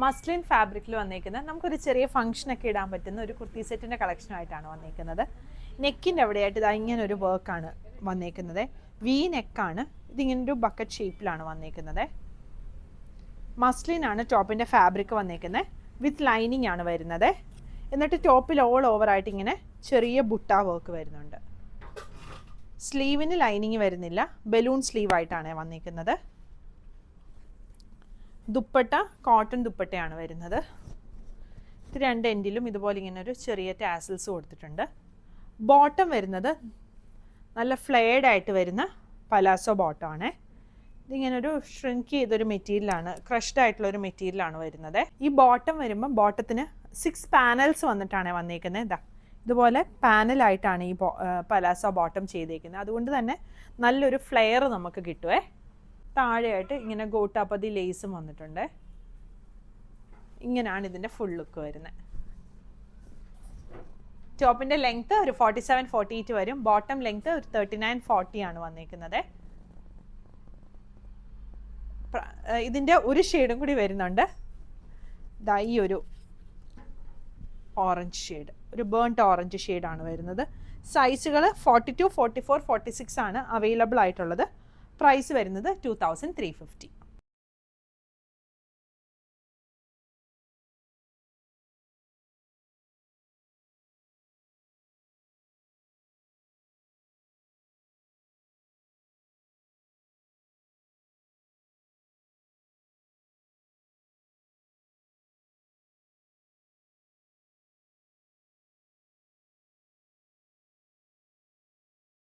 Muslin ഫാബ്രിക്കിൽ വന്നേക്കുന്നത് നമുക്കൊരു ചെറിയ ഫംഗ്ഷനൊക്കെ ഇടാൻ പറ്റുന്ന ഒരു കുർത്തി സെറ്റിൻ്റെ കളക്ഷനായിട്ടാണ് വന്നേക്കുന്നത്. നെക്കിൻ്റെ അവിടെയായിട്ട് ഇതാ ഇങ്ങനെ ഒരു വർക്കാണ് വന്നേക്കുന്നത്. വി നെക്കാണ്. ഇതിങ്ങനെ ഒരു ബക്കറ്റ് ഷേപ്പിലാണ് വന്നേക്കുന്നത്. മസ്ലിനാണ് ടോപ്പിൻ്റെ ഫാബ്രിക് വന്നേക്കുന്നത്. വിത്ത് ലൈനിങ് ആണ് വരുന്നത്. എന്നിട്ട് ടോപ്പിൽ ഓൾ ഓവറായിട്ട് ഇങ്ങനെ ചെറിയ ബുട്ട വർക്ക് വരുന്നുണ്ട്. സ്ലീവിന് ലൈനിങ് വരുന്നില്ല, ബലൂൺ സ്ലീവായിട്ടാണ് വന്നിരിക്കുന്നത്. ദുപ്പട്ട കോട്ടൺ ദുപ്പട്ടയാണ് വരുന്നത്. ഇത് രണ്ട് എൻഡിലും ഇതുപോലെ ഇങ്ങനെ ഒരു ചെറിയ ടാസൽസ് കൊടുത്തിട്ടുണ്ട്. ബോട്ടം വരുന്നത് നല്ല ഫ്ലെയർഡ് ആയിട്ട് വരുന്ന പലാസോ ബോട്ടമാണ്. ഇതിങ്ങനെ ഒരു ഷ്രിങ്ക് ചെയ്തൊരു മെറ്റീരിയലാണ്, ക്രഷ്ഡ് ആയിട്ടുള്ള ഒരു മെറ്റീരിയലാണ് വരുന്നത്. ഈ ബോട്ടം വരുമ്പോൾ ബോട്ടത്തിന് 6 പാനൽസ് വന്നിട്ടാണ് വന്നേക്കുന്നത്. ഇതാ ഇതുപോലെ പാനലായിട്ടാണ് ഈ പലാസോ ബോട്ടം ചെയ്തേക്കുന്നത്. അതുകൊണ്ട് തന്നെ നല്ലൊരു ഫ്ലെയർ നമുക്ക് കിട്ടുമേ. താഴെയായിട്ട് ഇങ്ങനെ ഗോട്ടാപ്പതി ലേസും വന്നിട്ടുണ്ട്. ഇങ്ങനെയാണ് ഇതിൻ്റെ ഫുൾ ലുക്ക് വരുന്നത്. ടോപ്പിൻ്റെ ലെങ്ത്ത് ഒരു 47-48 വരും. ബോട്ടം ലെങ്ത്ത് ഒരു 39-40 ആണ് വന്നിരിക്കുന്നത്. ഇതിൻ്റെ ഒരു ഷെയ്ഡും കൂടി വരുന്നുണ്ട്. ഇതാ ഈ ഒരു ഓറഞ്ച് ഷെയ്ഡ്, ഒരു ബേൺട്ട് ഓറഞ്ച് ഷെയ്ഡാണ് വരുന്നത്. സൈസുകൾ 42, 44, 46 ആണ് അവൈലബിൾ ആയിട്ടുള്ളത്. പ്രൈസ് വരുന്നത് 2350.